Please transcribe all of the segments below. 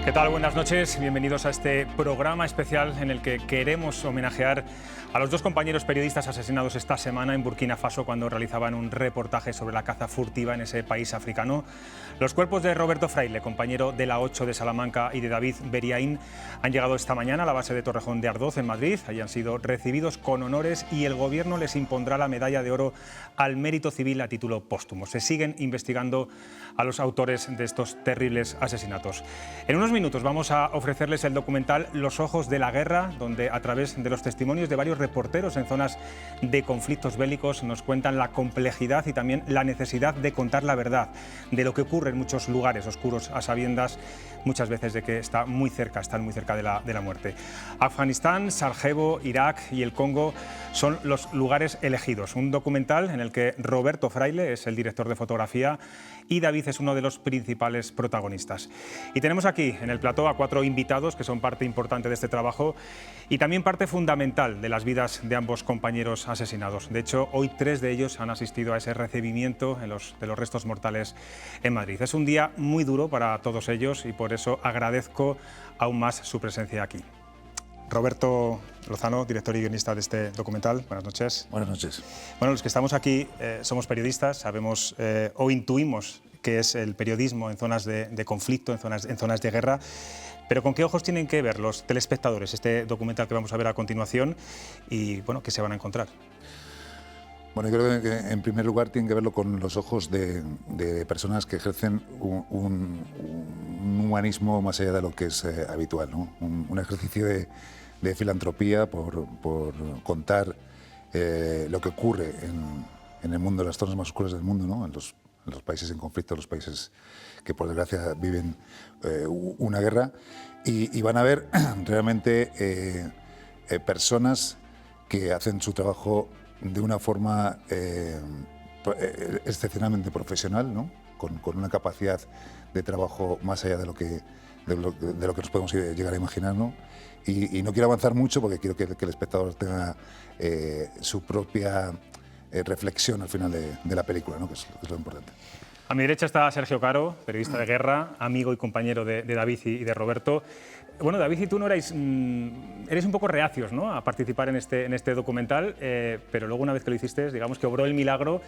¿Qué tal? Buenas noches. Bienvenidos a este programa especial en el que queremos homenajear a los dos compañeros periodistas asesinados esta semana en Burkina Faso cuando realizaban un reportaje sobre la caza furtiva en ese país africano. Los cuerpos de Roberto Fraile, compañero de la 8 de Salamanca, y de David Beriaín han llegado esta mañana a la base de Torrejón de Ardoz, en Madrid. Allí han sido recibidos con honores y el Gobierno les impondrá la medalla de oro al mérito civil a título póstumo. Se siguen investigando a los autores de estos terribles asesinatos. En unos minutos vamos a ofrecerles el documental Los ojos de la guerra, donde a través de los testimonios de varios reporteros en zonas de conflictos bélicos nos cuentan la complejidad y también la necesidad de contar la verdad de lo que ocurre en muchos lugares oscuros, a sabiendas muchas veces de que están muy cerca de la muerte. Afganistán, Sarajevo, Irak y el Congo son los lugares elegidos. Un documental en el que Roberto Fraile es el director de fotografía y David es uno de los principales protagonistas. Y tenemos aquí en el plató a 4 invitados que son parte importante de este trabajo y también parte fundamental de las vidas de ambos compañeros asesinados. De hecho, hoy 3 de ellos han asistido a ese recibimiento de los restos mortales en Madrid. Es un día muy duro para todos ellos y por eso agradezco aún más su presencia aquí. Roberto Lozano, director y guionista de este documental. Buenas noches. Buenas noches. Bueno, los que estamos aquí somos periodistas, sabemos o intuimos qué es el periodismo en zonas de conflicto, en zonas de guerra. Pero ¿con qué ojos tienen que ver los telespectadores este documental que vamos a ver a continuación y bueno, qué se van a encontrar? Bueno, yo creo que en primer lugar tienen que verlo con los ojos de personas que ejercen un humanismo más allá de lo que es habitual, ¿no? Un ejercicio de filantropía por contar lo que ocurre en el mundo, en las zonas más oscuras del mundo, ¿no? En los países en conflicto, los países que por desgracia viven una guerra, y van a ver realmente personas que hacen su trabajo de una forma excepcionalmente profesional, ¿no? Con una capacidad de trabajo más allá de lo que nos podemos llegar a imaginar, ¿no? Y no quiero avanzar mucho porque quiero que el espectador tenga su propia reflexión al final de la película, ¿no? Que es lo importante. A mi derecha está Sergio Caro, periodista de guerra, amigo y compañero de David y de Roberto. Bueno, David y tú no erais un poco reacios, ¿no?, a participar en este documental, pero luego una vez que lo hiciste, digamos que obró el milagro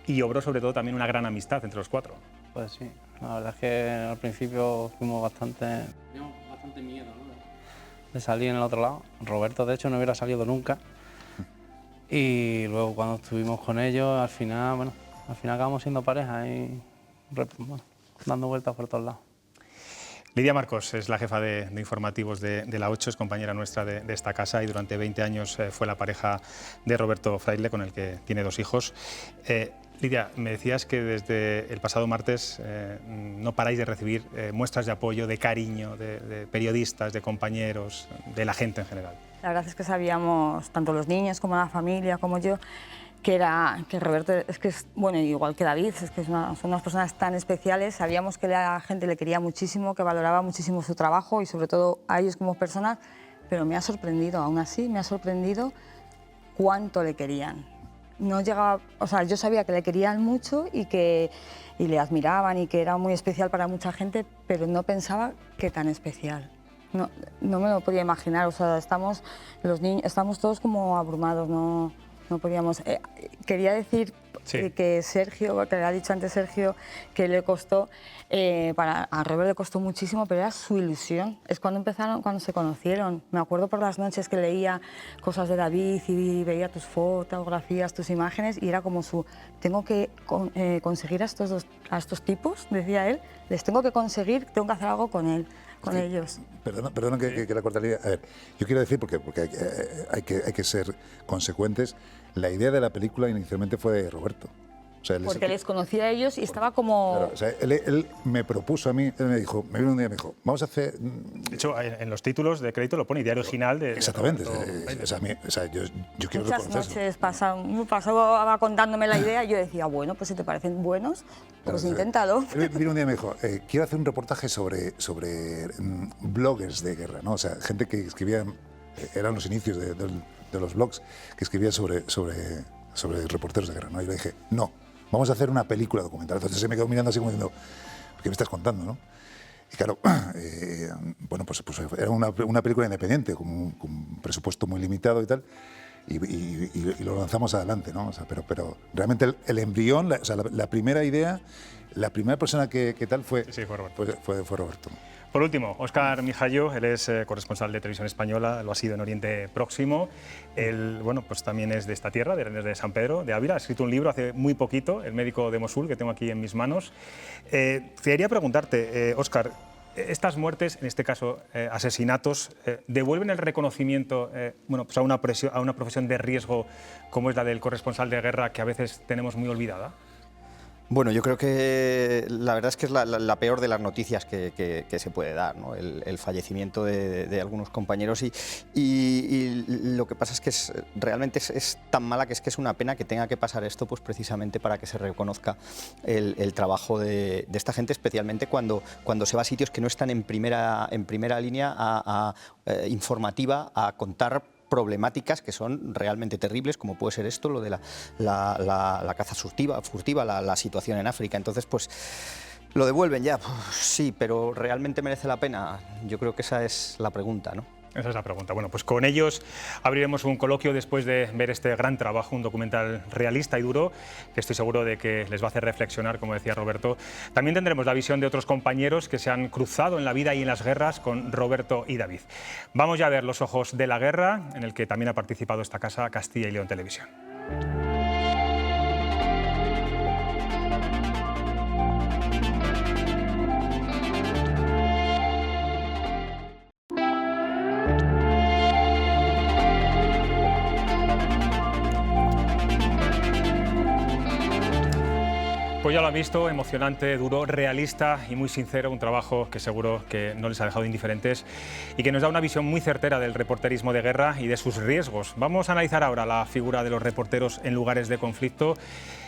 y obró sobre todo también una gran amistad entre los 4. Pues sí, la verdad es que al principio teníamos bastante miedo, ¿no?, de salir en el otro lado. Roberto, de hecho, no hubiera salido nunca. Y luego cuando estuvimos con ellos, al final acabamos siendo pareja y bueno, dando vueltas por todos lados. Lidia Marcos es la jefa de informativos de la 8, es compañera nuestra de esta casa y durante 20 años fue la pareja de Roberto Fraile, con el que tiene 2 hijos. Lidia, me decías que desde el pasado martes no paráis de recibir muestras de apoyo, de cariño, de periodistas, de compañeros, de la gente en general. La verdad es que sabíamos, tanto los niños como la familia, como yo, que Roberto es que es, bueno, igual que David, es que son unas personas tan especiales. Sabíamos que la gente le quería muchísimo, que valoraba muchísimo su trabajo y sobre todo a ellos como personas, pero me ha sorprendido, aún así, me ha sorprendido cuánto le querían. No llegaba, o sea, yo sabía que le querían mucho y le admiraban y que era muy especial para mucha gente, pero no pensaba que tan especial. No me lo podía imaginar, o sea, estamos todos como abrumados, no podíamos. Quería decir sí, que Sergio, que le ha dicho antes Sergio, que le costó, a Robert le costó muchísimo, pero era su ilusión. Es cuando se conocieron. Me acuerdo por las noches que leía cosas de David y veía tus fotografías, tus imágenes, y era como tengo que conseguir a estos tipos, decía él, les tengo que conseguir, tengo que hacer algo con ellos. Perdona que la cortaría. A ver, yo quiero decir, porque hay que ser consecuentes, la idea de la película inicialmente fue de Roberto. O sea, porque les conocía a ellos y estaba como... Claro, o sea, él me propuso a mí, él me dijo, me vino un día y me dijo, vamos a hacer... De hecho, en los títulos de crédito lo pone Diario Original de... Exactamente. Yo quiero muchas reconocerlo. noches pasaba contándome la idea y yo decía, bueno, pues si te parecen buenos, pues inténtalo. Él vino un día y me dijo, quiero hacer un reportaje sobre bloggers de guerra, ¿no? O sea, gente que escribía, eran los inicios de los blogs, que escribía sobre reporteros de guerra, ¿no? Y le dije, no, vamos a hacer una película documental. Entonces se me quedó mirando así como diciendo, ¿qué me estás contando, no? Y claro, bueno, pues era una película independiente, con un presupuesto muy limitado y tal, y lo lanzamos adelante, ¿no? O sea, pero realmente el embrión, la primera idea, la primera persona que tal fue, sí, fue Roberto. Fue Roberto. Por último, Óscar Mijallo, él es corresponsal de Televisión Española, lo ha sido en Oriente Próximo. Él, bueno, pues también es de esta tierra, de San Pedro, de Ávila. Ha escrito un libro hace muy poquito, El médico de Mosul, que tengo aquí en mis manos. Quería preguntarte, Óscar, estas muertes, en este caso asesinatos, ¿devuelven el reconocimiento bueno, pues a una profesión de riesgo como es la del corresponsal de guerra, que a veces tenemos muy olvidada? Bueno, yo creo que la verdad es que es la peor de las noticias que se puede dar, ¿no? El fallecimiento de algunos compañeros y lo que pasa es que realmente es tan mala que es una pena que tenga que pasar esto, pues precisamente para que se reconozca el trabajo de esta gente, especialmente cuando se va a sitios que no están en primera línea informativa a contar problemáticas que son realmente terribles, como puede ser esto, lo de la caza furtiva, la situación en África. Entonces, pues, ¿lo devuelven ya? Pues, sí, pero ¿realmente merece la pena? Yo creo que esa es la pregunta, ¿no? Esa es la pregunta. Bueno, pues con ellos abriremos un coloquio después de ver este gran trabajo, un documental realista y duro, que estoy seguro de que les va a hacer reflexionar, como decía Roberto. También tendremos la visión de otros compañeros que se han cruzado en la vida y en las guerras con Roberto y David. Vamos ya a ver Los ojos de la guerra, en el que también ha participado esta casa, Castilla y León Televisión. Pues ya lo han visto, emocionante, duro, realista y muy sincero, un trabajo que seguro que no les ha dejado indiferentes y que nos da una visión muy certera del reporterismo de guerra y de sus riesgos. Vamos a analizar ahora la figura de los reporteros en lugares de conflicto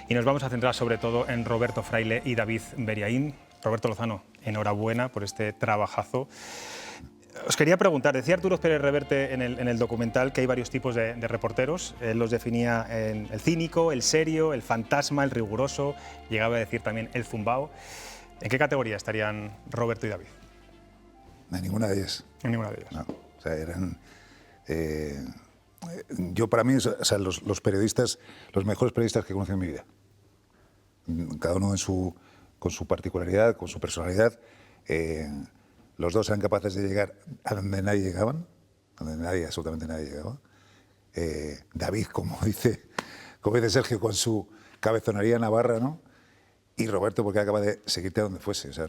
y nos vamos a centrar sobre todo en Roberto Fraile y David Beriaín. Roberto Lozano, enhorabuena por este trabajazo. Os quería preguntar, decía Arturo Pérez Reverte en el documental que hay varios tipos de reporteros. Él los definía en el cínico, el serio, el fantasma, el riguroso, llegaba a decir también el zumbao. ¿En qué categoría estarían Roberto y David? En ninguna de ellas. En ninguna de ellas. No, o sea, eran... yo para mí, o sea, los periodistas, los mejores periodistas que he conocido en mi vida. Cada uno con su particularidad, con su personalidad. Los dos eran capaces de llegar a donde nadie llegaban, absolutamente nadie llegaba. David, como dice Sergio, con su cabezonería navarra, ¿no? Y Roberto, porque acaba de seguirte a donde fuese. O sea,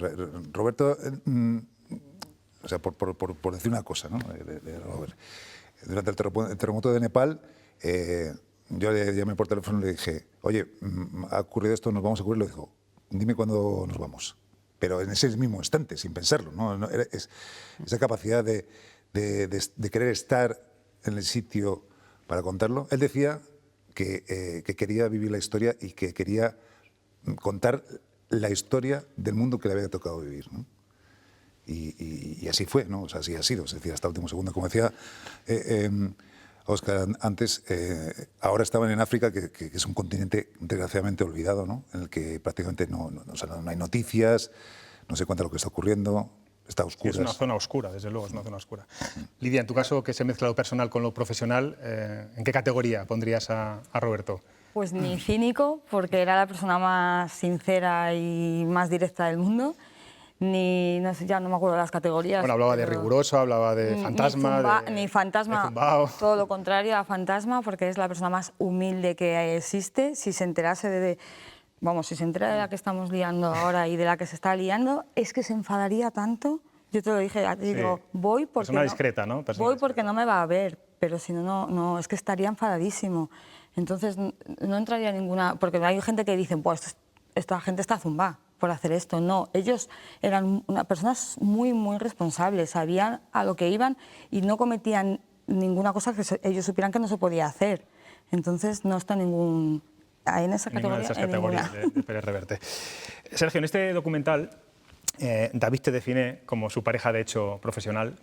Roberto, o sea, por decir una cosa, ¿no? Durante el terremoto de Nepal, yo le llamé por teléfono y le dije, oye, ha ocurrido esto, nos vamos a ocurrir. Le dijo, dime cuándo nos vamos. Pero en ese mismo instante, sin pensarlo, ¿no? Esa capacidad de querer estar en el sitio para contarlo. Él decía que quería vivir la historia y que quería contar la historia del mundo que le había tocado vivir, ¿no? Y así fue, ¿no? O sea, así ha sido, es decir, hasta el último segundo. Como decía Óscar antes, ahora estaban en África, que es un continente desgraciadamente olvidado, ¿no? En el que prácticamente no hay noticias, no se cuenta lo que está ocurriendo, está oscuro. Es una zona oscura, desde luego, es una zona oscura. Lidia, en tu caso, que se mezcla lo personal con lo profesional, ¿en qué categoría pondrías a Roberto? Pues ni cínico, porque era la persona más sincera y más directa del mundo, ni, no sé, ya no me acuerdo de las categorías. Bueno, hablaba de riguroso, hablaba de fantasma. Ni fantasma, todo lo contrario a fantasma, porque es la persona más humilde que existe. Si se enterase si se entera de la que estamos liando ahora y de la que se está liando, es que se enfadaría tanto. Yo te lo dije, digo, voy porque persona discreta, ¿no? Voy porque no me va a ver, pero si no, es que estaría enfadadísimo. Entonces no entraría ninguna, porque hay gente que dice, pues esta gente está zumbada por hacer esto. No, ellos eran personas muy, muy responsables, sabían a lo que iban y no cometían ninguna cosa que ellos supieran que no se podía hacer. Entonces no está en esa categoría. Ninguna de esas categorías de Pérez Reverte. Sergio, en este documental David te define como su pareja de hecho profesional.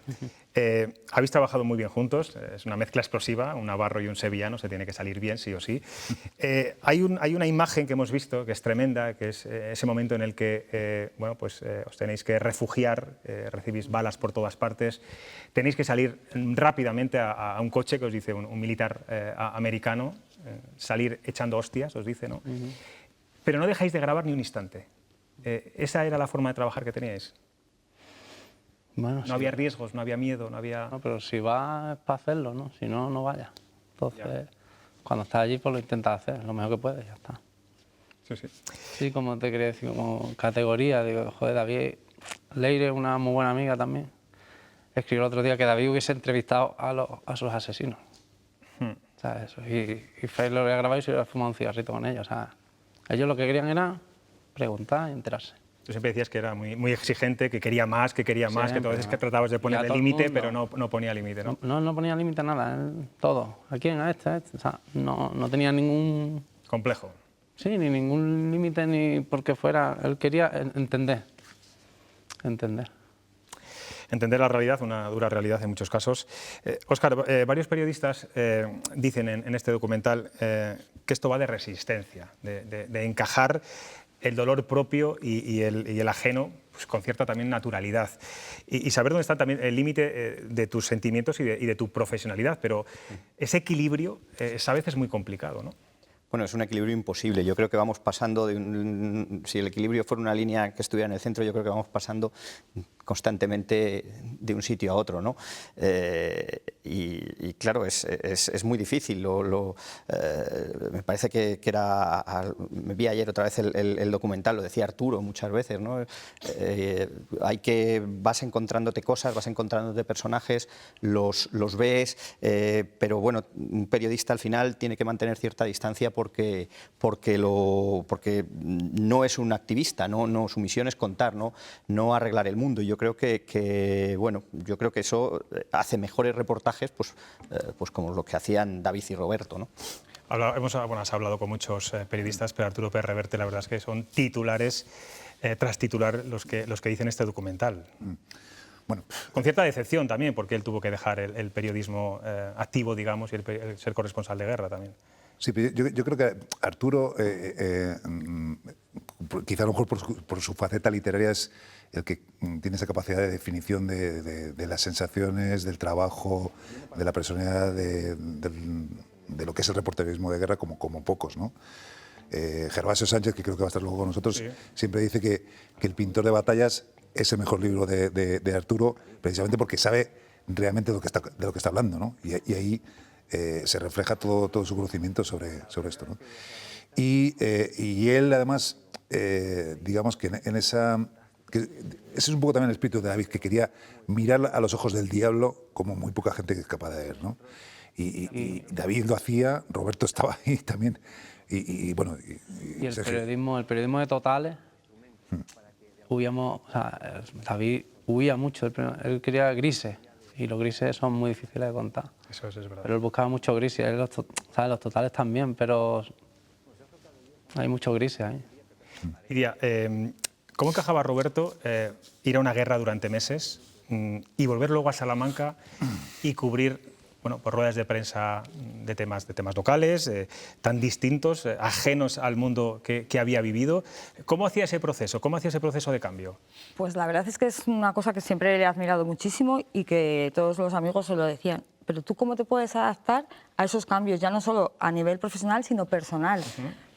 Habéis trabajado muy bien juntos, es una mezcla explosiva, un navarro y un sevillano, se tiene que salir bien sí o sí. Hay una imagen que hemos visto que es tremenda, que es ese momento en el que bueno, pues, os tenéis que refugiar, recibís balas por todas partes, tenéis que salir rápidamente a un coche que os dice un militar americano, salir echando hostias, os dice, ¿no? Pero no dejáis de grabar ni un instante. ¿Esa era la forma de trabajar que teníais? Bueno, No sí. había riesgos, no había miedo, no había... No, pero si vas es para hacerlo, ¿no? Si no, no vayas. Entonces, cuando estás allí, pues lo intentas hacer, lo mejor que puedes, ya está. Sí, sí. Sí, como te quería decir, como categoría, digo, joder, David, Leire, una muy buena amiga también, escribió el otro día que David hubiese entrevistado a sus asesinos. O sea, eso. Y Félix lo había grabado y se hubiera fumado un cigarrito con ellos. O sea, ellos lo que querían era preguntar y enterarse. Tú siempre decías que era muy exigente, que quería más, que Siempre, todas veces que ¿no? tratabas de Y a poner el todo el límite, mundo. pero no ponía límite, ¿no? No ponía límite a nada, él, todo. ¿A quién? A este, a este. O sea, no tenía ningún... Complejo. Sí, ni ningún límite, ni porque fuera... Él quería entender. Entender la realidad, una dura realidad en muchos casos. Óscar, varios periodistas dicen en este documental que esto va de resistencia, de encajar el dolor propio y el ajeno pues, con cierta también naturalidad. Y saber dónde está también el límite de tus sentimientos y de tu profesionalidad. Pero ese equilibrio es a veces muy complicado, ¿no? Bueno, es un equilibrio imposible. Yo creo que vamos pasando, si el equilibrio fuera una línea que estuviera en el centro, yo creo que vamos pasando constantemente de un sitio a otro, ¿no? Y claro, es muy difícil. Me parece que era... Me vi ayer otra vez el documental, lo decía Arturo muchas veces, ¿no? Vas encontrándote cosas, vas encontrándote personajes, los ves, pero bueno, un periodista al final tiene que mantener cierta distancia porque no es un activista, no su misión es contar, no arreglar el mundo. Yo creo que bueno, yo creo que eso hace mejores reportajes, pues como lo que hacían David y Roberto, ¿no? Has hablado con muchos periodistas, pero Arturo Pérez Reverte, la verdad es que son titulares tras titular los que dicen este documental. Bueno, con cierta decepción también, porque él tuvo que dejar el periodismo activo, digamos, y el ser corresponsal de guerra también. Sí, pero yo creo que Arturo, quizá a lo mejor por su faceta literaria, es el que tiene esa capacidad de definición de las sensaciones, del trabajo, de la personalidad, de lo que es el reporterismo de guerra, como pocos, ¿no? Gervasio Sánchez, que creo que va a estar luego con nosotros, sí, siempre dice que el pintor de batallas es el mejor libro de Arturo, precisamente porque sabe realmente de lo que está hablando, ¿no? Y ahí se refleja todo su conocimiento sobre esto, ¿no? Y él, además, digamos que en esa... ese es un poco también el espíritu de David, que quería mirar a los ojos del diablo como muy poca gente que es capaz de ver, ¿no? Y David lo hacía, Roberto estaba ahí también, y bueno... Y el periodismo de totales, huíamos, o sea, David huía mucho, él quería grises, y los grises son muy difíciles de contar. Eso es verdad. Pero él buscaba muchos grises, los totales también, pero hay muchos grises ahí. Iria, ¿cómo encajaba Roberto ir a una guerra durante meses y volver luego a Salamanca y cubrir, bueno, por ruedas de prensa de temas locales, tan distintos, ajenos al mundo que había vivido? ¿Cómo hacía ese proceso? ¿Cómo hacía ese proceso de cambio? Pues la verdad es que es una cosa que siempre le he admirado muchísimo y que todos los amigos se lo decían. Pero tú, ¿cómo te puedes adaptar a esos cambios, ya no solo a nivel profesional, sino personal?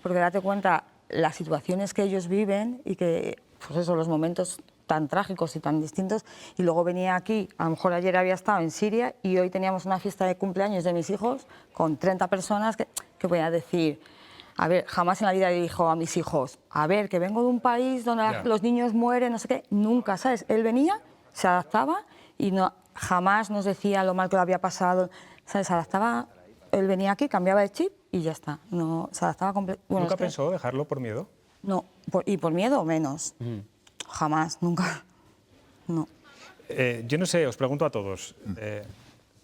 Porque date cuenta, las situaciones que ellos viven y que, pues eso, los momentos tan trágicos y tan distintos, y luego venía aquí, a lo mejor ayer había estado en Siria y hoy teníamos una fiesta de cumpleaños de mis hijos con 30 personas que voy a decir, a ver, jamás en la vida le dijo a mis hijos, a ver, que vengo de un país donde los niños mueren, no sé qué, nunca, ¿sabes? Él venía, se adaptaba y jamás nos decía lo mal que lo había pasado, ¿sabes? Se adaptaba, él venía aquí, cambiaba el chip y ya está, no, se adaptaba completamente. ¿Nunca pensó dejarlo por miedo? No, y por miedo menos. Jamás, nunca. No. Yo no sé, os pregunto a todos,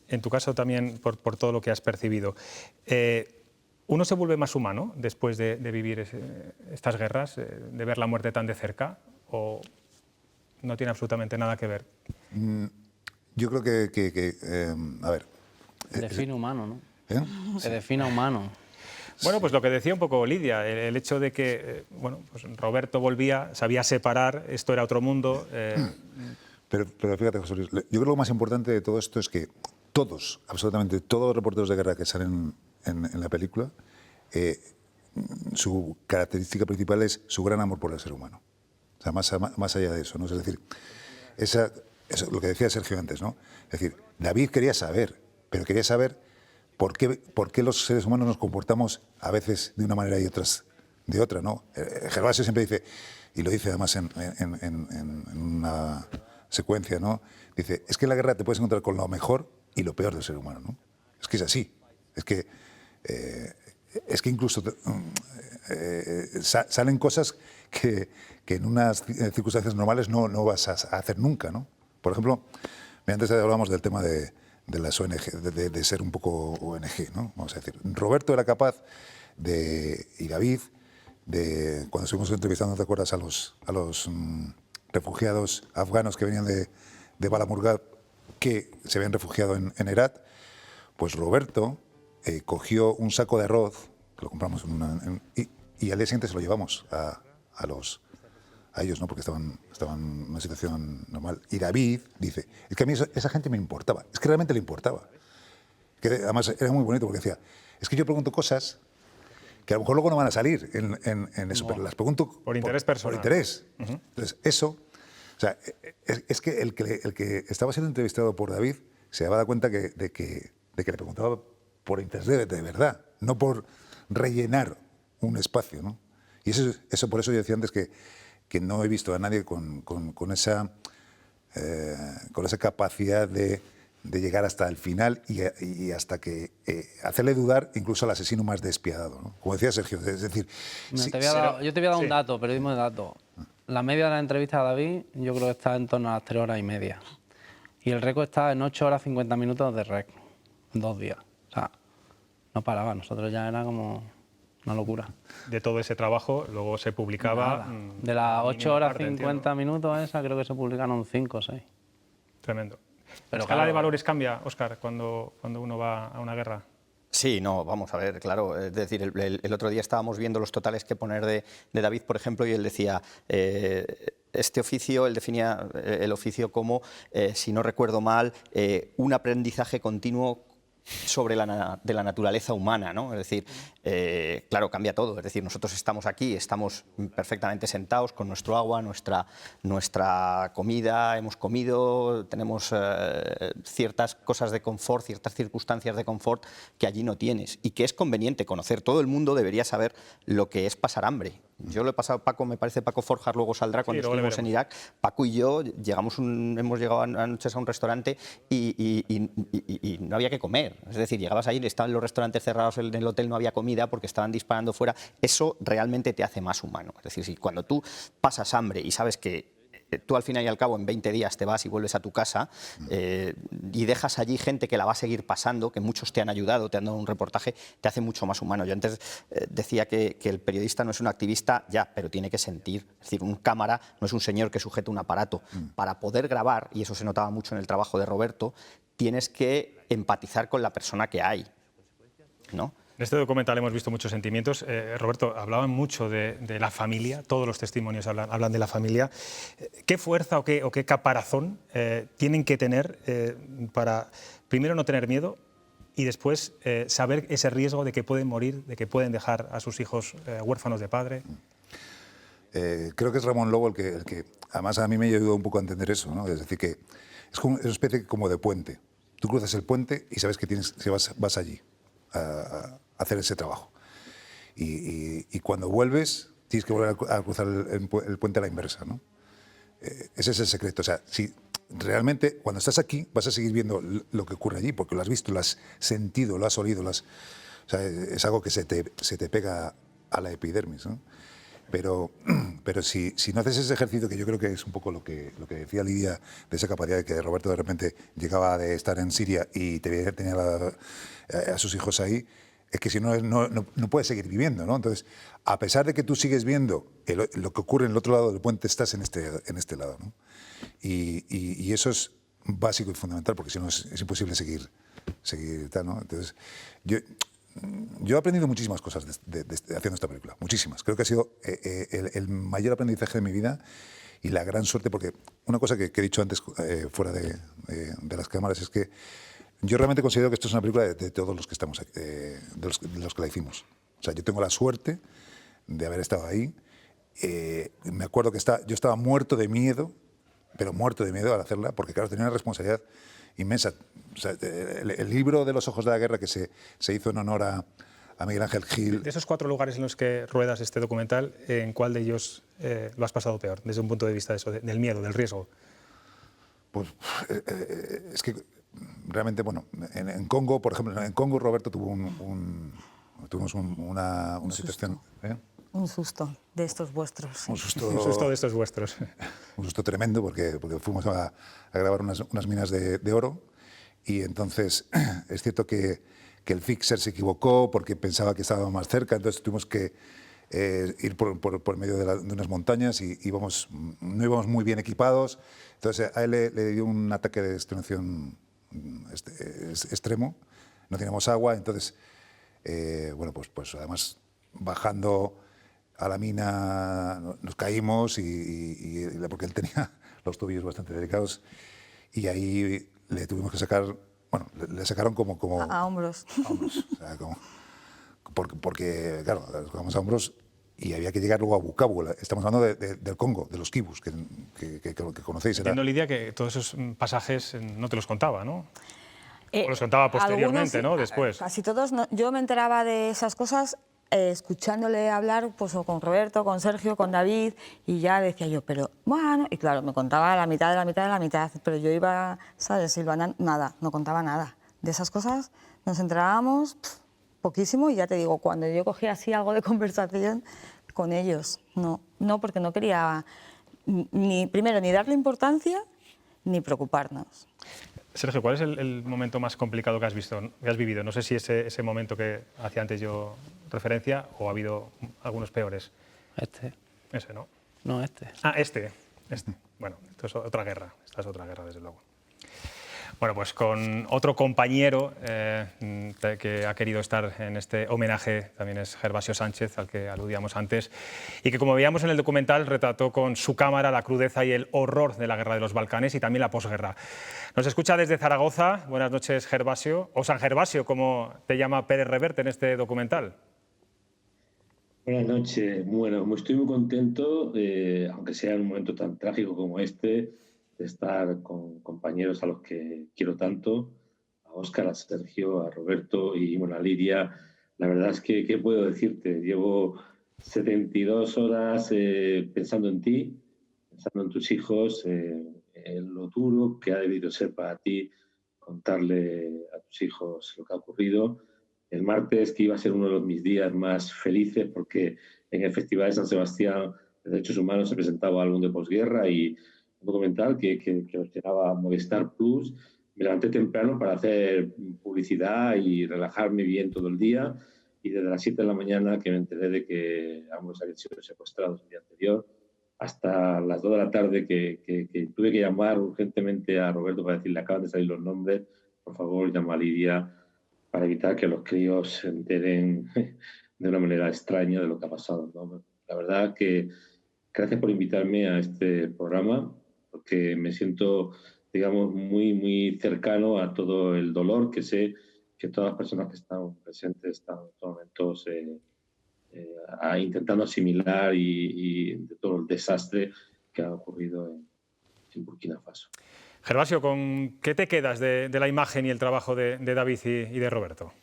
en tu caso también por todo lo que has percibido, ¿uno se vuelve más humano después de vivir estas guerras, de ver la muerte tan de cerca? ¿O no tiene absolutamente nada que ver. Yo creo que a ver... Define humano, ¿no? ¿Eh? Que defina humano. Bueno, pues lo que decía un poco Lidia, el hecho de que bueno, pues Roberto volvía, sabía separar, esto era otro mundo. Pero fíjate, José Luis, yo creo que lo más importante de todo esto es que todos, absolutamente todos los reporteros de guerra que salen en la película, su característica principal es su gran amor por el ser humano. O sea, más allá de eso, ¿no? Es decir, eso, lo que decía Sergio antes, ¿no? Es decir, David quería saber, pero quería saber por qué los seres humanos nos comportamos a veces de una manera y otras de otra, ¿no? Gervasio siempre dice, y lo dice además en una secuencia, ¿no? Dice, es que en la guerra te puedes encontrar con lo mejor y lo peor del ser humano, ¿no? Es que es así. Es que incluso salen cosas que en unas circunstancias normales no vas a hacer nunca, ¿no? Por ejemplo, antes hablábamos del tema de las ONG, de ser un poco ONG, ¿no? Vamos a decir, Roberto era capaz y David, cuando estuvimos entrevistando, ¿te acuerdas? A los refugiados afganos que venían de Balamurgad, que se habían refugiado en Herat, pues Roberto cogió un saco de arroz, que lo compramos y al día siguiente se lo llevamos a ellos, ¿no? Porque estaban en una situación normal. Y David dice, es que a mí esa gente me importaba, es que realmente le importaba. Que además era muy bonito porque decía, es que yo pregunto cosas que a lo mejor luego no van a salir en eso, pero las pregunto por interés personal. Por interés. Entonces, eso, o sea, es que el que estaba siendo entrevistado por David se daba cuenta de que le preguntaba por interés de verdad, no por rellenar un espacio, ¿no? Y eso por eso yo decía antes que no he visto a nadie con esa capacidad de llegar hasta el final y hasta que hacerle dudar incluso al asesino más despiadado, ¿no? Como decía Sergio, es decir... Yo te voy a dar un dato, periodismo de datos. La media de la entrevista a David yo creo que está en torno a las 3 horas y media. Y el récord está en 8 horas 50 minutos de rec, en 2 días. O sea, no paraba, nosotros ya era como... una locura. De todo ese trabajo, luego se publicaba... De las 8 horas 50 minutos esa, creo que se publicaron 5 o 6. Tremendo. Pero ¿La escala de valores cambia, Óscar, cuando uno va a una guerra? Sí, no, vamos a ver, claro. Es decir, el otro día estábamos viendo los totales que poner de David, por ejemplo, y él decía... este oficio, él definía el oficio como, si no recuerdo mal, un aprendizaje continuo de la naturaleza humana, ¿no? Es decir, claro, cambia todo. Es decir, nosotros estamos aquí, estamos perfectamente sentados con nuestro agua, nuestra comida, hemos comido, tenemos ciertas cosas de confort, ciertas circunstancias de confort que allí no tienes y que es conveniente conocer. Todo el mundo debería saber lo que es pasar hambre. Yo lo he pasado, Paco, me parece Paco Forjar luego saldrá cuando estuvimos en Irak. Paco y yo hemos llegado anoches a un restaurante y no había que comer. Es decir, llegabas ahí, estaban los restaurantes cerrados, en el hotel no había comida porque estaban disparando fuera. Eso realmente te hace más humano. Es decir, si cuando tú pasas hambre y sabes que tú al final y al cabo en 20 días te vas y vuelves a tu casa y dejas allí gente que la va a seguir pasando, que muchos te han ayudado, te han dado un reportaje, te hace mucho más humano. Yo antes decía que el periodista no es un activista, ya, pero tiene que sentir. Es decir, un cámara no es un señor que sujeta un aparato. Para poder grabar, y eso se notaba mucho en el trabajo de Roberto, tienes que empatizar con la persona que hay, ¿no? En este documental hemos visto muchos sentimientos. Roberto, hablaban mucho de la familia, todos los testimonios hablan de la familia. ¿Qué fuerza o qué caparazón tienen que tener para, primero, no tener miedo y después saber ese riesgo de que pueden morir, de que pueden dejar a sus hijos huérfanos de padre? Creo que es Ramón Lobo el que además a mí me ayudó un poco a entender eso, ¿no? Es decir, que es una especie como de puente. Tú cruzas el puente y sabes que vas allí a hacer ese trabajo. Y cuando vuelves, tienes que volver a cruzar el puente a la inversa, ¿no? Ese es el secreto. O sea, si realmente cuando estás aquí vas a seguir viendo lo que ocurre allí, porque lo has visto, lo has sentido, lo has olido, o sea, es algo que se te pega a la epidermis, ¿no? Pero si no haces ese ejercicio, que yo creo que es un poco lo que decía Lidia, de esa capacidad de que Roberto de repente llegaba de estar en Siria y tenía a sus hijos ahí, es que si no, no puedes seguir viviendo, ¿no? Entonces, a pesar de que tú sigues viendo lo que ocurre en el otro lado del puente, estás en este lado, ¿no? Y eso es básico y fundamental, porque si no es imposible seguir tal, ¿no? Entonces, yo he aprendido muchísimas cosas haciendo esta película, muchísimas. Creo que ha sido el mayor aprendizaje de mi vida y la gran suerte, porque una cosa que he dicho antes fuera de las cámaras es que yo realmente considero que esto es una película de todos los que estamos aquí, de los que la hicimos. O sea, yo tengo la suerte de haber estado ahí. Me acuerdo que yo estaba muerto de miedo, pero muerto de miedo al hacerla, porque claro, tenía una responsabilidad inmensa. O sea, el libro de los ojos de la guerra que se hizo en honor a Miguel Ángel Gil. De esos 4 lugares en los que ruedas este documental, ¿en cuál de ellos lo has pasado peor, desde un punto de vista de eso, del miedo, del riesgo? Pues es que realmente, bueno, en Congo, por ejemplo, en Congo Roberto tuvimos una situación... Un susto de estos vuestros. Un susto de estos vuestros. Un susto tremendo porque fuimos a grabar unas minas de oro y entonces es cierto que el fixer se equivocó porque pensaba que estábamos más cerca, entonces tuvimos que ir por medio de unas montañas y no íbamos muy bien equipados. Entonces a él le dio un ataque de extenuación extremo, no teníamos agua, entonces, bueno, pues además bajando a la mina nos caímos porque él tenía los tobillos bastante delicados y ahí le tuvimos que sacar, bueno, le sacaron como a hombros. A hombros, o sea, porque claro, vamos a hombros y había que llegar luego a Bukavu. Estamos hablando del Congo, de los kibus, que conocéis. Entiendo, Lidia, que todos esos pasajes no te los contaba, ¿no? O los contaba posteriormente, algunos, ¿no? Después. Casi todos. No, yo me enteraba de esas cosas escuchándole hablar pues, o con Roberto, con Sergio, con David, y ya decía yo, pero bueno, y claro, me contaba la mitad de la mitad de la mitad, pero yo iba, ¿sabes? Silvana, nada, no contaba nada. De esas cosas nos enterábamos poquísimo y ya te digo, cuando yo cogía así algo de conversación con ellos, no, porque no quería primero ni darle importancia ni preocuparnos. Sergio, ¿cuál es el momento más complicado que has vivido? No sé si ese momento que hacía antes yo referencia o ha habido algunos peores. Ese, ¿no? No, este. Ah, este. Bueno, esto es otra guerra. Esta es otra guerra, desde luego. Bueno, pues con otro compañero que ha querido estar en este homenaje, también es Gervasio Sánchez, al que aludíamos antes, y que, como veíamos en el documental, retrató con su cámara la crudeza y el horror de la guerra de los Balcanes y también la posguerra. Nos escucha desde Zaragoza. Buenas noches, Gervasio, o San Gervasio, como te llama Pérez Reverte en este documental. Buenas noches. Bueno, estoy muy contento, aunque sea en un momento tan trágico como este, de estar con compañeros a los que quiero tanto, a Óscar, a Sergio, a Roberto y bueno, a Lidia. La verdad es que, ¿qué puedo decirte? Llevo 72 horas pensando en ti, pensando en tus hijos, en lo duro que ha debido ser para ti contarle a tus hijos lo que ha ocurrido. El martes, que iba a ser uno de mis días más felices, porque en el Festival de San Sebastián de Derechos Humanos se presentaba álbum de posguerra y un documental que nos llegaba a Movistar Plus. Me levanté temprano para hacer publicidad y relajarme bien todo el día. Y desde las 7 de la mañana, que me enteré de que ambos habían sido secuestrados el día anterior, hasta las 2 de la tarde que tuve que llamar urgentemente a Roberto para decirle: acaban de salir los nombres, por favor, llama a Lidia, para evitar que los críos se enteren de una manera extraña de lo que ha pasado, ¿no? La verdad que gracias por invitarme a este programa, porque me siento, digamos, muy cercano a todo el dolor que sé que todas las personas que están presentes están en estos momentos intentando asimilar y de todo el desastre que ha ocurrido en Burkina Faso. Gervasio, ¿con qué te quedas de la imagen y el trabajo de David y de Roberto?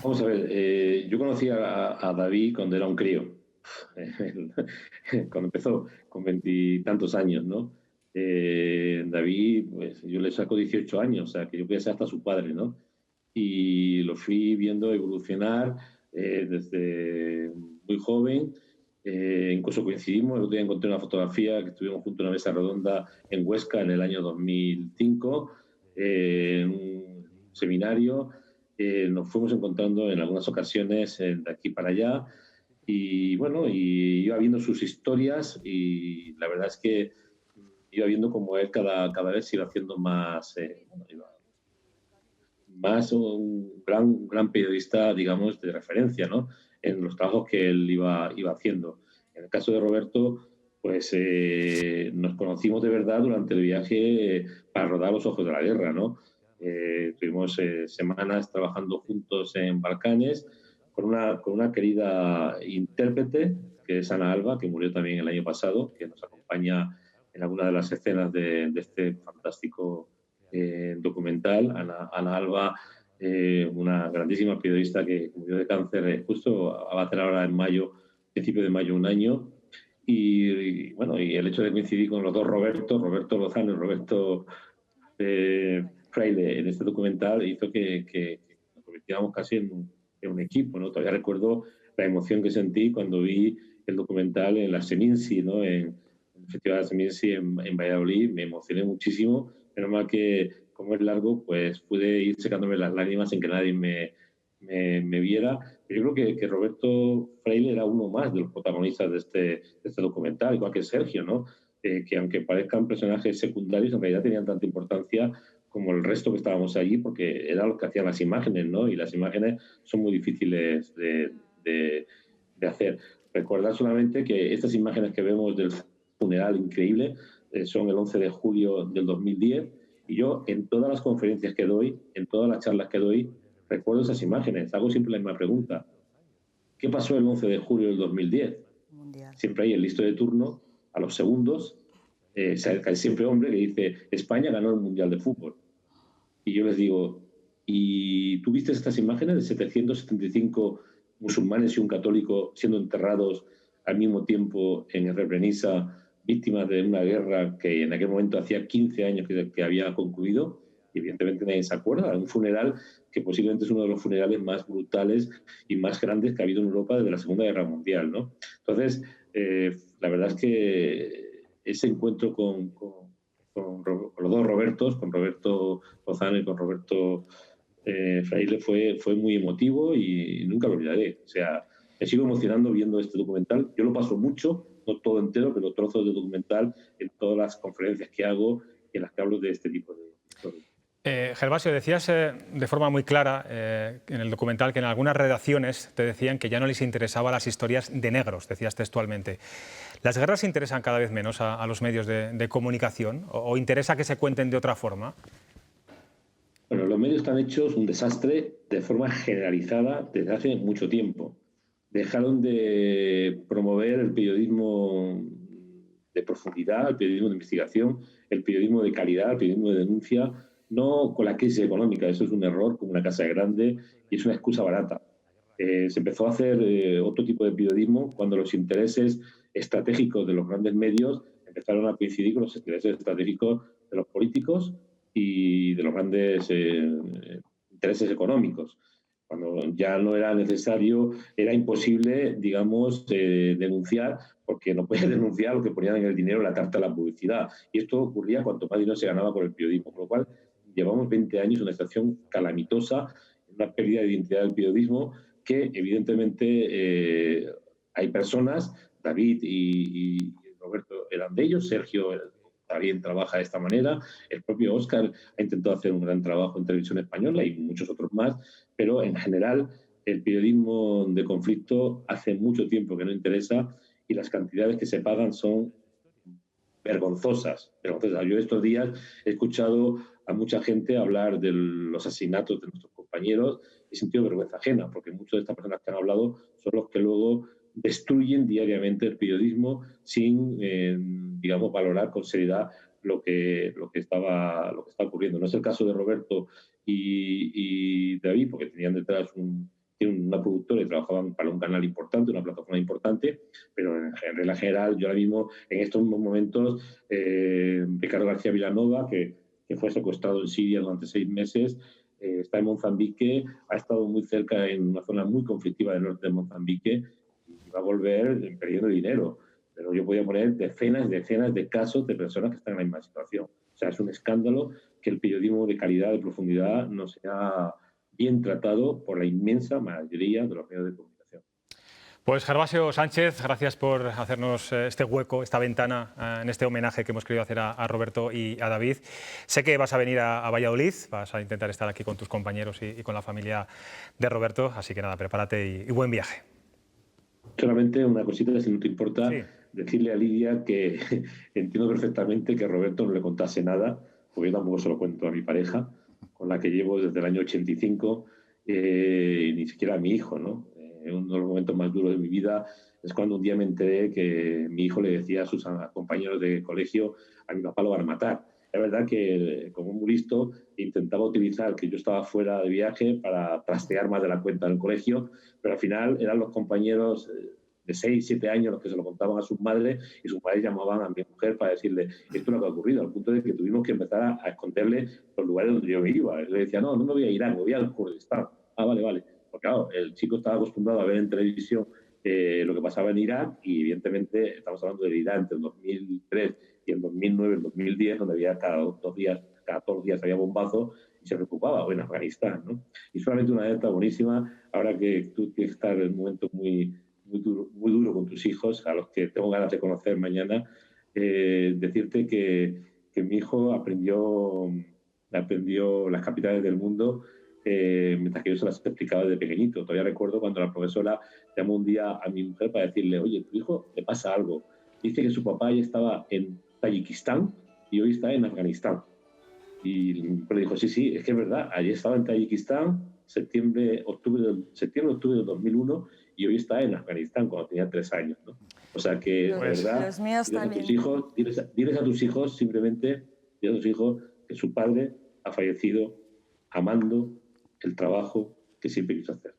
Vamos a ver, yo conocí a David cuando era un crío, cuando empezó, con 20 y tantos años, ¿no? David, pues yo le saco 18 años, o sea, que yo podía ser hasta su padre, ¿no? Y lo fui viendo evolucionar desde muy joven. Incluso coincidimos, el otro día encontré una fotografía que estuvimos juntos en una mesa redonda en Huesca en el año 2005, en un seminario. nos fuimos encontrando en algunas ocasiones de aquí para allá y bueno, y iba viendo sus historias y la verdad es que iba viendo cómo él cada vez se iba haciendo más, más un gran periodista, digamos, de referencia, ¿no? En los trabajos que él iba haciendo. En el caso de Roberto, pues nos conocimos de verdad durante el viaje para rodar Los ojos de la guerra, ¿no? Tuvimos semanas trabajando juntos en Balcanes con una querida intérprete, que es Ana Alba, que murió también el año pasado, que nos acompaña en alguna de las escenas de este fantástico documental. Ana Alba, una grandísima periodista que murió de cáncer justo va a hacer ahora en mayo, principio de mayo, un año. Y bueno, y el hecho de coincidir con los dos Roberto Lozano y Roberto Fraile en este documental hizo que nos convirtiéramos casi en un equipo, ¿no? Todavía recuerdo la emoción que sentí cuando vi el documental en la Seminci, ¿no? En el Festival de Seminci en Valladolid. Me emocioné muchísimo. Menos mal que, como es largo, pues pude ir secándome las lágrimas sin que nadie me viera. Pero yo creo que Roberto Fraile era uno más de los protagonistas de este documental, igual que Sergio, ¿no? Que aunque parezcan personajes secundarios, en realidad tenían tanta importancia como el resto que estábamos allí, porque eran los que hacían las imágenes, ¿no? Y las imágenes son muy difíciles de hacer. Recordar solamente que estas imágenes que vemos del funeral increíble son el 11 de julio del 2010, y yo en todas las conferencias que doy, en todas las charlas que doy, recuerdo esas imágenes. Hago siempre la misma pregunta. ¿Qué pasó el 11 de julio del 2010? Siempre hay el listo de turno, a los segundos, siempre hombre que dice, España ganó el Mundial de Fútbol. Y yo les digo, ¿y tú viste estas imágenes de 775 musulmanes y un católico siendo enterrados al mismo tiempo en Srebrenica, víctimas de una guerra que en aquel momento hacía 15 años que había concluido? Y evidentemente nadie se acuerda. Un funeral que posiblemente es uno de los funerales más brutales y más grandes que ha habido en Europa desde la Segunda Guerra Mundial, ¿no? Entonces, la verdad es que ese encuentro con los dos Robertos, con Roberto Lozano y con Roberto Fraile, fue muy emotivo y nunca lo olvidaré. O sea, me sigo emocionando viendo este documental. Yo lo paso mucho, no todo entero, pero trozos de documental en todas las conferencias que hago y en las que hablo de este tipo de historias. Gervasio, decías de forma muy clara en el documental que en algunas redacciones te decían que ya no les interesaban las historias de negros, decías textualmente. ¿Las guerras interesan cada vez menos a los medios de comunicación o interesa que se cuenten de otra forma? Bueno, los medios están hechos un desastre de forma generalizada desde hace mucho tiempo. Dejaron de promover el periodismo de profundidad, el periodismo de investigación, el periodismo de calidad, el periodismo de denuncia, no con la crisis económica. Eso es un error, como una casa grande, y es una excusa barata. Se empezó a hacer otro tipo de periodismo cuando los intereses estratégicos de los grandes medios empezaron a coincidir con los intereses estratégicos de los políticos y de los grandes intereses económicos. Cuando ya no era necesario, era imposible, digamos, denunciar, porque no podías denunciar lo que ponían en el dinero en la tarta de la publicidad. Y esto ocurría cuanto más dinero se ganaba con el periodismo. Con lo cual, llevamos 20 años en una situación calamitosa, una pérdida de identidad del periodismo, que evidentemente hay personas, David y Roberto eran de ellos, Sergio también trabaja de esta manera, el propio Óscar ha intentado hacer un gran trabajo en televisión española y muchos otros más, pero en general el periodismo de conflicto hace mucho tiempo que no interesa y las cantidades que se pagan son vergonzosas. Yo estos días he escuchado a mucha gente hablar de los asesinatos de nuestros compañeros y he sentido vergüenza ajena, porque muchas de estas personas que han hablado son los que luego destruyen diariamente el periodismo sin, digamos, valorar con seriedad lo que está ocurriendo. No es el caso de Roberto y David, porque tenían detrás una productora y trabajaban para un canal importante, una plataforma importante, pero en regla general, yo ahora mismo, en estos momentos, Ricardo García Vilanova, que fue secuestrado en Siria durante 6 meses, está en Mozambique, ha estado muy cerca en una zona muy conflictiva del norte de Mozambique y va a volver perdiendo dinero. Pero yo podía poner decenas y decenas de casos de personas que están en la misma situación. O sea, es un escándalo que el periodismo de calidad, de profundidad, no sea bien tratado por la inmensa mayoría de los medios de comunicación. Pues Gervasio Sánchez, gracias por hacernos este hueco, esta ventana en este homenaje que hemos querido hacer a Roberto y a David. Sé que vas a venir a Valladolid, vas a intentar estar aquí con tus compañeros y con la familia de Roberto, así que nada, prepárate y buen viaje. Solamente una cosita, si no te importa, sí. Decirle a Lidia que entiendo perfectamente que Roberto no le contase nada, porque yo tampoco se lo cuento a mi pareja, con la que llevo desde el año 85, ni siquiera a mi hijo, ¿no? Uno de los momentos más duros de mi vida es cuando un día me enteré que mi hijo le decía a sus compañeros de colegio: a mi papá lo van a matar. Es verdad que, como muy listo, intentaba utilizar que yo estaba fuera de viaje para trastear más de la cuenta del colegio, pero al final eran los compañeros de 6, 7 años los que se lo contaban a sus madres, y sus madres llamaban a mi mujer para decirle: esto es lo que ha ocurrido, al punto de que tuvimos que empezar a esconderle los lugares donde yo me iba. Él le decía: no, no me voy a Irán, me voy al Kurdistán. Ah, vale, vale. Porque claro, el chico estaba acostumbrado a ver en televisión lo que pasaba en Irak, y evidentemente estamos hablando del Irán entre el 2003 y el 2009, el 2010, donde había cada 2 días, cada 2 días había bombazos, y se preocupaba, o en Afganistán, ¿no? Y solamente una alerta buenísima, ahora que tú tienes que estar en un momento muy duro con tus hijos, a los que tengo ganas de conocer mañana, decirte que mi hijo aprendió las capitales del mundo mientras que yo se las explicaba desde pequeñito. Todavía recuerdo cuando la profesora llamó un día a mi mujer para decirle: oye, tu hijo le pasa algo. Dice que su papá ya estaba en Tayikistán y hoy está en Afganistán. Y mi mujer le dijo: sí, sí, es que es verdad, ayer estaba en Tayikistán, septiembre-octubre del 2001, y hoy está en Afganistán cuando tenía 3 años, ¿no? O sea que, de verdad, los míos también. Diles a tus hijos simplemente, diles a tus hijos que su padre ha fallecido amando el trabajo que siempre quiso hacer.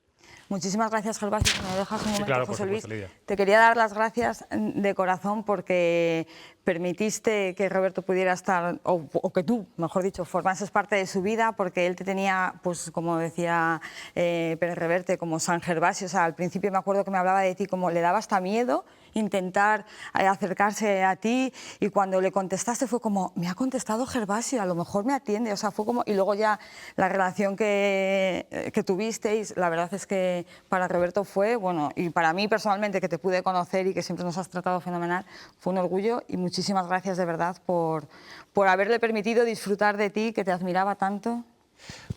Muchísimas gracias, Gervasio. Si me dejas un momento, claro, José Luis. Lidia. Te quería dar las gracias de corazón porque permitiste que Roberto pudiera estar, o que tú, mejor dicho, formases parte de su vida, porque él te tenía, pues como decía Pérez Reverte, como San Gervasio. O sea, al principio me acuerdo que me hablaba de ti como le daba hasta miedo intentar acercarse a ti, y cuando le contestaste fue como: me ha contestado Gervasio, a lo mejor me atiende. O sea, fue como... Y luego ya la relación que tuvisteis, la verdad es que para Roberto fue, bueno, y para mí personalmente, que te pude conocer y que siempre nos has tratado fenomenal, fue un orgullo, y muchísimas gracias de verdad por haberle permitido disfrutar de ti, que te admiraba tanto.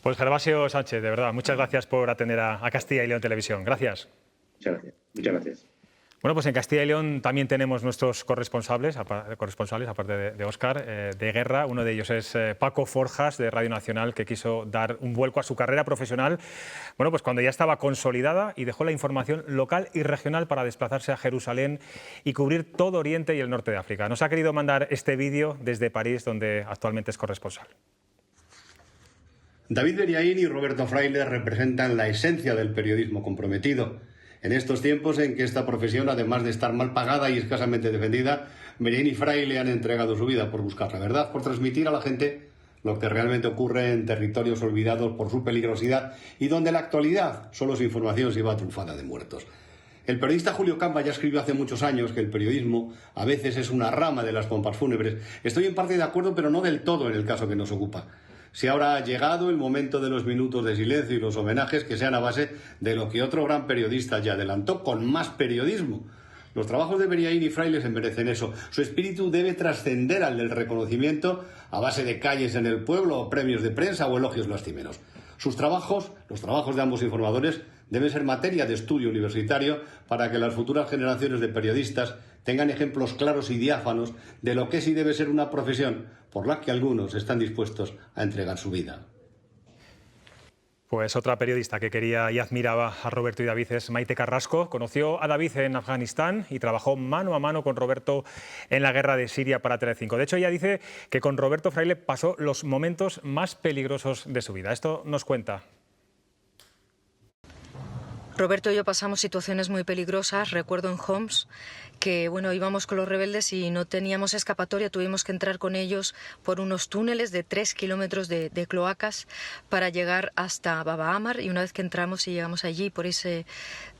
Pues Gervasio Sánchez, de verdad, muchas gracias por atender a Castilla y León Televisión. Gracias. Muchas gracias. Muchas gracias. Bueno, pues en Castilla y León también tenemos nuestros corresponsales, aparte de Óscar, de guerra. Uno de ellos es Paco Forjas, de Radio Nacional, que quiso dar un vuelco a su carrera profesional, bueno, pues cuando ya estaba consolidada, y dejó la información local y regional para desplazarse a Jerusalén y cubrir todo Oriente y el norte de África. Nos ha querido mandar este vídeo desde París, donde actualmente es corresponsal. David Beriaín y Roberto Fraile representan la esencia del periodismo comprometido. En estos tiempos en que esta profesión, además de estar mal pagada y escasamente defendida, Beriaín y Fraile han entregado su vida por buscar la verdad, por transmitir a la gente lo que realmente ocurre en territorios olvidados por su peligrosidad y donde la actualidad solo es información si va trufada de muertos. El periodista Julio Camba ya escribió hace muchos años que el periodismo a veces es una rama de las pompas fúnebres. Estoy en parte de acuerdo, pero no del todo en el caso que nos ocupa. Si ahora ha llegado el momento de los minutos de silencio y los homenajes, que sean a base de lo que otro gran periodista ya adelantó, con más periodismo. Los trabajos de Beriaín y Fraile se merecen eso. Su espíritu debe trascender al del reconocimiento a base de calles en el pueblo, o premios de prensa o elogios lastimeros. Sus trabajos, los trabajos de ambos informadores, deben ser materia de estudio universitario para que las futuras generaciones de periodistas tengan ejemplos claros y diáfanos de lo que es y debe ser una profesión por la que algunos están dispuestos a entregar su vida. Pues otra periodista que quería y admiraba a Roberto y David es Maite Carrasco. Conoció a David en Afganistán y trabajó mano a mano con Roberto en la guerra de Siria para Telecinco. De hecho, ella dice que con Roberto Fraile pasó los momentos más peligrosos de su vida. Esto nos cuenta. Roberto y yo pasamos situaciones muy peligrosas. Recuerdo en Homs que bueno, íbamos con los rebeldes y no teníamos escapatoria, tuvimos que entrar con ellos por unos túneles de 3 kilómetros de cloacas para llegar hasta Baba Amar, y una vez que entramos y llegamos allí por ese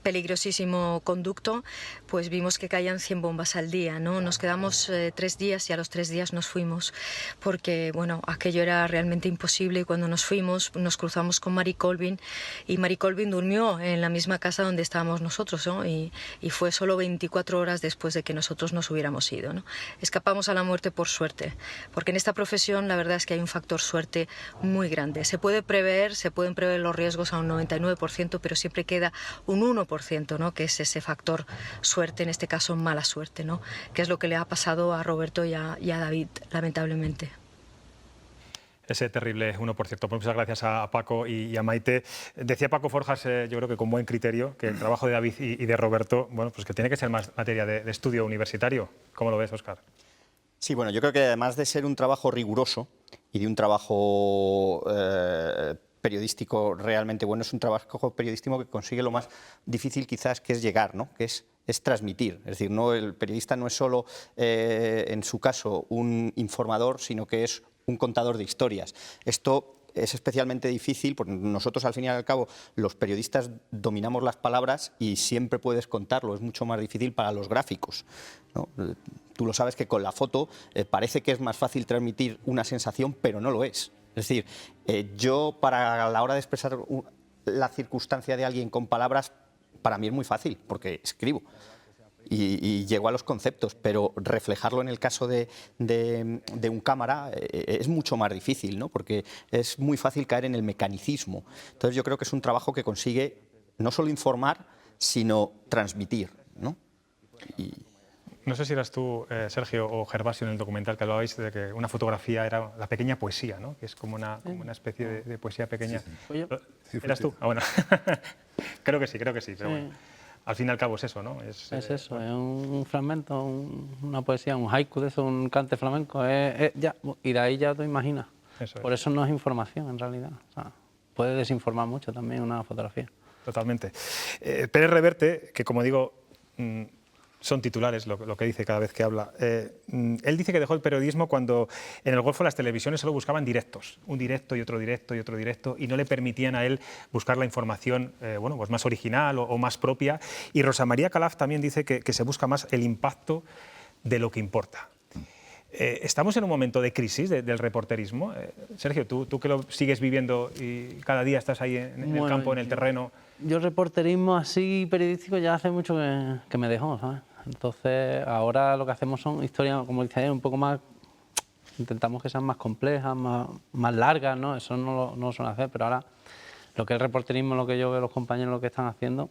peligrosísimo conducto, pues vimos que caían 100 bombas al día, ¿no? Nos quedamos 3 días y a los 3 días nos fuimos porque, bueno, aquello era realmente imposible, y cuando nos fuimos nos cruzamos con Mary Colvin, y Mary Colvin durmió en la misma casa donde estábamos nosotros, ¿no? Y fue solo 24 horas después de que nosotros nos hubiéramos ido, ¿no? Escapamos a la muerte por suerte, porque en esta profesión la verdad es que hay un factor suerte muy grande. Se pueden prever los riesgos a un 99%, pero siempre queda un 1%, ¿no? Que es ese factor suerte, en este caso mala suerte, ¿no? Que es lo que le ha pasado a Roberto y a David, lamentablemente. Ese terrible 1%. Pues muchas gracias a Paco y a Maite. Decía Paco Forjas, yo creo que con buen criterio, que el trabajo de David y de Roberto, bueno, pues que tiene que ser más materia de estudio universitario. ¿Cómo lo ves, Óscar? Sí, bueno, yo creo que además de ser un trabajo riguroso y de un trabajo periodístico realmente bueno, es un trabajo periodístico que consigue lo más difícil quizás, que es llegar, ¿no? Que es transmitir. Es decir, no, el periodista no es solo, en su caso, un informador, sino que es un contador de historias. Esto es especialmente difícil porque nosotros, al fin y al cabo, los periodistas dominamos las palabras y siempre puedes contarlo. Es mucho más difícil para los gráficos, ¿no? Tú lo sabes que con la foto parece que es más fácil transmitir una sensación, pero no lo es. Es decir, yo para la hora de expresar la circunstancia de alguien con palabras, para mí es muy fácil, porque escribo y llego a los conceptos, pero reflejarlo en el caso de un cámara es mucho más difícil, ¿no? Porque es muy fácil caer en el mecanicismo. Entonces yo creo que es un trabajo que consigue no solo informar, sino transmitir, ¿no? No sé si eras tú, Sergio, o Gervasio, en el documental que hablabais de que una fotografía era la pequeña poesía, ¿no? Que es como una especie de poesía pequeña. Sí, sí. ¿Eras tú? Ah, bueno. creo que sí, pero bueno. Al fin y al cabo es eso, ¿no? Es eso, es un fragmento, una poesía, un haiku de eso, un cante flamenco, ya, y de ahí ya te imaginas. Por eso no es información, en realidad. O sea, puede desinformar mucho también una fotografía. Totalmente. Pérez Reverte, que como digo, son titulares lo que dice cada vez que habla. Él dice que dejó el periodismo cuando en el Golfo las televisiones solo buscaban directos, un directo y otro directo y otro directo, y no le permitían a él buscar la información bueno, pues más original o más propia. Y Rosa María Calaf también dice que se busca más el impacto de lo que importa. ¿Estamos en un momento de crisis del reporterismo? Sergio, tú que lo sigues viviendo y cada día estás ahí en el campo, en el terreno. Yo el reporterismo así periodístico ya hace mucho que me dejó, ¿sabes? Entonces ahora lo que hacemos son historias, como dice ayer, un poco más, intentamos que sean más complejas, más largas, ¿no? Eso no lo suelen hacer, pero ahora lo que es el reporterismo, lo que yo veo los compañeros lo que están haciendo,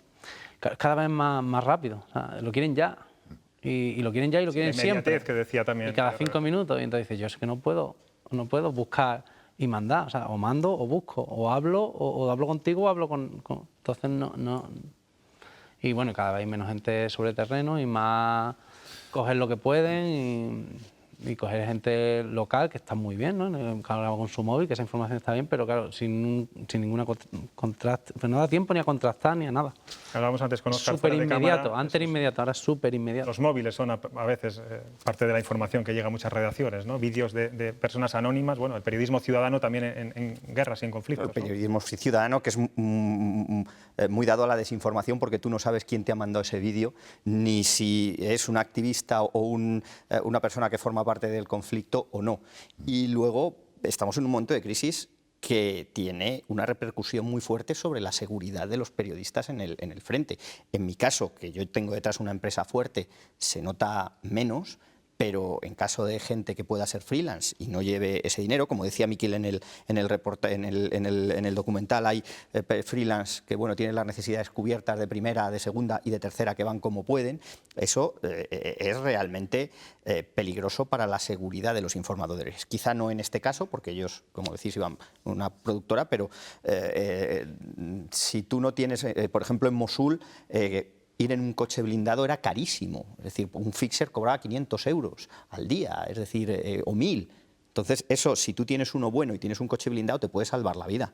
cada vez más rápido, o sea, lo quieren ya. Y lo quieren ya y lo quieren siempre. Que decía también. Y cada 5 minutos. Y entonces dice, yo es que no puedo buscar y mandar. O sea, o mando o busco, o hablo contigo o hablo con... Entonces no... Y bueno, cada vez hay menos gente sobre terreno y más coger lo que pueden y coger gente local, que está muy bien, ¿no? Que habla con su móvil, que esa información está bien, pero claro, sin ninguna contraste, pues no da tiempo ni a contrastar ni a nada. Hablábamos antes con Óscar. Súper inmediato, antes era inmediato, ahora es súper inmediato. Los móviles son a veces parte de la información que llega a muchas redacciones, ¿no? Vídeos de personas anónimas, bueno, el periodismo ciudadano también en guerras y en conflictos. El periodismo ciudadano, que es muy dado a la desinformación, porque tú no sabes quién te ha mandado ese vídeo, ni si es un activista o una persona que forma parte del conflicto o no. Y luego estamos en un momento de crisis que tiene una repercusión muy fuerte sobre la seguridad de los periodistas en el frente. En mi caso, que yo tengo detrás una empresa fuerte, se nota menos, pero en caso de gente que pueda ser freelance y no lleve ese dinero, como decía Miquel en el documental, hay freelance que bueno, tienen las necesidades cubiertas de primera, de segunda y de tercera que van como pueden. Eso es realmente peligroso para la seguridad de los informadores. Quizá no en este caso, porque ellos, como decís, iban una productora, pero si tú no tienes, por ejemplo, en Mosul, ir en un coche blindado era carísimo, es decir, un fixer cobraba 500 euros al día, es decir, o 1000. Entonces, eso, si tú tienes uno bueno y tienes un coche blindado, te puede salvar la vida.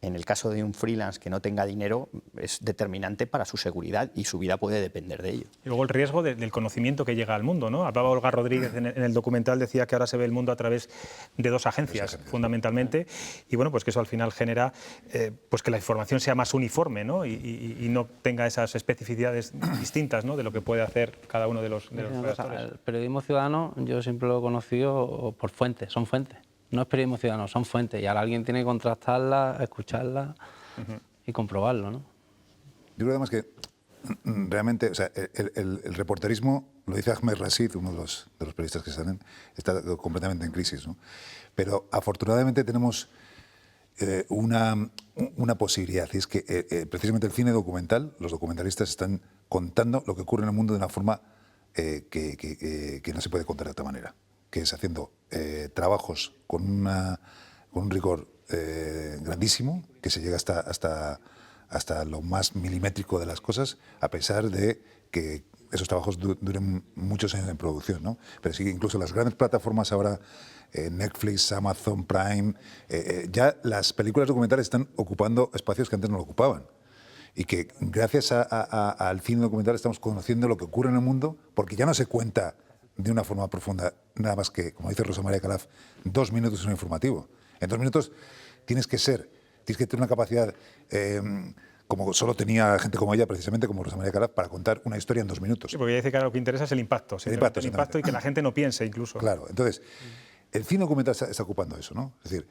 en el caso de un freelance que no tenga dinero, es determinante para su seguridad y su vida puede depender de ello. Y luego el riesgo del conocimiento que llega al mundo, ¿no? Hablaba Olga Rodríguez en el documental, decía que ahora se ve el mundo a través de dos agencias, fundamentalmente, y bueno, pues que eso al final genera pues que la información sea más uniforme, ¿no? Y no tenga esas especificidades distintas, ¿no?, de lo que puede hacer cada uno de los redactores. El periodismo ciudadano yo siempre lo he conocido por fuentes, son fuentes. No es periodismo ciudadano, son fuentes, y ahora alguien tiene que contrastarlas, escucharlas y comprobarlo, ¿no? Yo creo además que realmente, o sea, el reporterismo, lo dice Ahmed Rashid, uno de los periodistas que salen, está completamente en crisis, ¿no? Pero afortunadamente tenemos una posibilidad, y es que precisamente el cine documental, los documentalistas están contando lo que ocurre en el mundo de una forma que no se puede contar de otra manera, que es haciendo trabajos con un rigor grandísimo, que se llega hasta lo más milimétrico de las cosas, a pesar de que esos trabajos duren muchos años en producción, ¿no? Pero sí, incluso las grandes plataformas ahora, Netflix, Amazon Prime, ya las películas documentales están ocupando espacios que antes no lo ocupaban. Y que gracias al cine documental estamos conociendo lo que ocurre en el mundo, porque ya no se cuenta de una forma profunda, nada más que, como dice Rosa María Calaf, 2 minutos en un informativo. En 2 minutos tienes que tener una capacidad, como solo tenía gente como ella, precisamente como Rosa María Calaf, para contar una historia en 2 minutos. Sí, porque ella dice que lo que interesa es el impacto y que la gente no piense incluso. Claro, entonces, el cine documental está ocupando eso, ¿no? Es decir,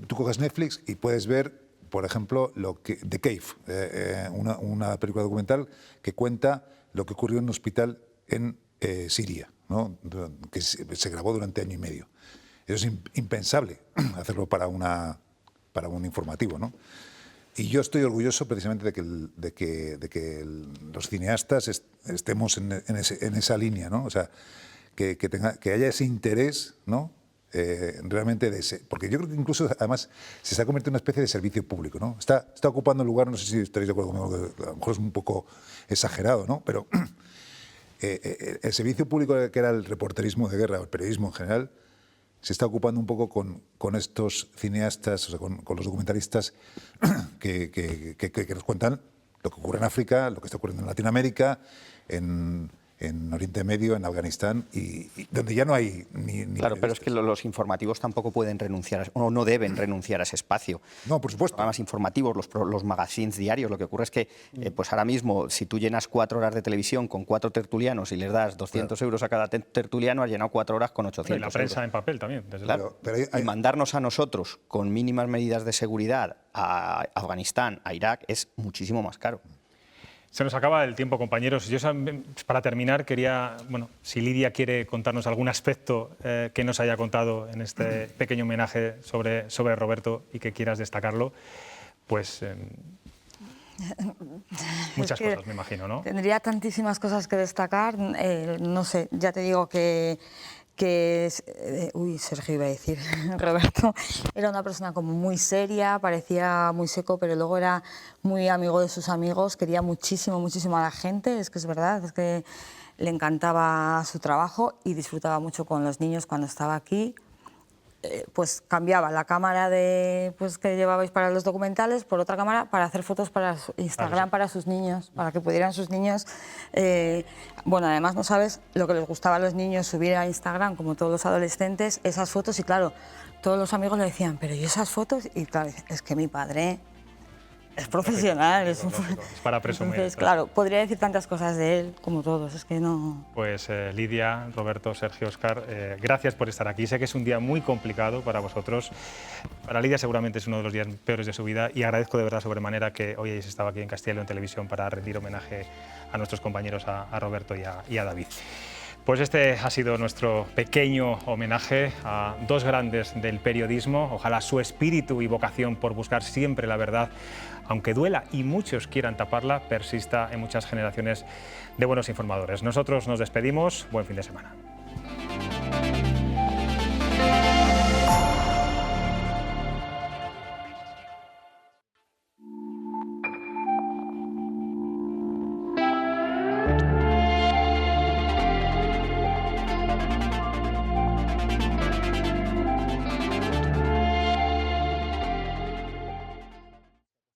tú coges Netflix y puedes ver, por ejemplo, The Cave, una película documental que cuenta lo que ocurrió en un hospital en Siria, ¿no?, que se grabó durante 1 año y medio. Eso es impensable hacerlo para un informativo, ¿no? Y yo estoy orgulloso precisamente de que los cineastas estemos en esa línea, ¿no? O sea, que haya ese interés, ¿no?, realmente porque yo creo que incluso además se está convirtiendo en una especie de servicio público, ¿no? Está ocupando el lugar, no sé si estaréis de acuerdo conmigo, que a lo mejor es un poco exagerado, ¿no? Pero el servicio público que era el reporterismo de guerra o el periodismo en general se está ocupando un poco con estos cineastas, o sea, con los documentalistas que nos cuentan lo que ocurre en África, lo que está ocurriendo en Latinoamérica, en Oriente Medio, en Afganistán, y donde ya no hay ni claro, pero es que los informativos tampoco pueden renunciar, o no deben renunciar a ese espacio. No, por supuesto. Los programas informativos, los magazines diarios, lo que ocurre es que, pues ahora mismo, si tú llenas 4 horas de televisión con 4 tertulianos y les das 200 euros a cada tertuliano, has llenado 4 horas con 800 euros. Y la prensa en papel también, desde luego. Y mandarnos a nosotros con mínimas medidas de seguridad a Afganistán, a Irak, es muchísimo más caro. Se nos acaba el tiempo, compañeros. Yo, para terminar, quería, si Lidia quiere contarnos algún aspecto que nos haya contado en este pequeño homenaje sobre Roberto y que quieras destacarlo, pues muchas cosas, me imagino, ¿no? Tendría tantísimas cosas que destacar. No sé, ya te digo que Sergio iba a decir, Roberto era una persona como muy seria, parecía muy seco, pero luego era muy amigo de sus amigos, quería muchísimo, muchísimo a la gente, es que es verdad, es que le encantaba su trabajo y disfrutaba mucho con los niños cuando estaba aquí. Pues cambiaba la cámara que llevabais para los documentales por otra cámara para hacer fotos para Instagram para sus niños, para que pudieran sus niños. Además no sabes lo que les gustaba a los niños subir a Instagram, como todos los adolescentes, esas fotos, y claro, todos los amigos le decían, pero ¿y esas fotos? Y claro, es que mi padre es profesional, es para presumir. Entonces, claro, podría decir tantas cosas de él como todos, es que no... Pues Lidia, Roberto, Sergio, Óscar, gracias por estar aquí. Sé que es un día muy complicado para vosotros. Para Lidia seguramente es uno de los días peores de su vida y agradezco de verdad sobremanera que hoy hayáis estado aquí en Castilla y León Televisión para rendir homenaje a nuestros compañeros, a Roberto y a David. Pues este ha sido nuestro pequeño homenaje a 2 grandes del periodismo. Ojalá su espíritu y vocación por buscar siempre la verdad, aunque duela y muchos quieran taparla, persista en muchas generaciones de buenos informadores. Nosotros nos despedimos. Buen fin de semana.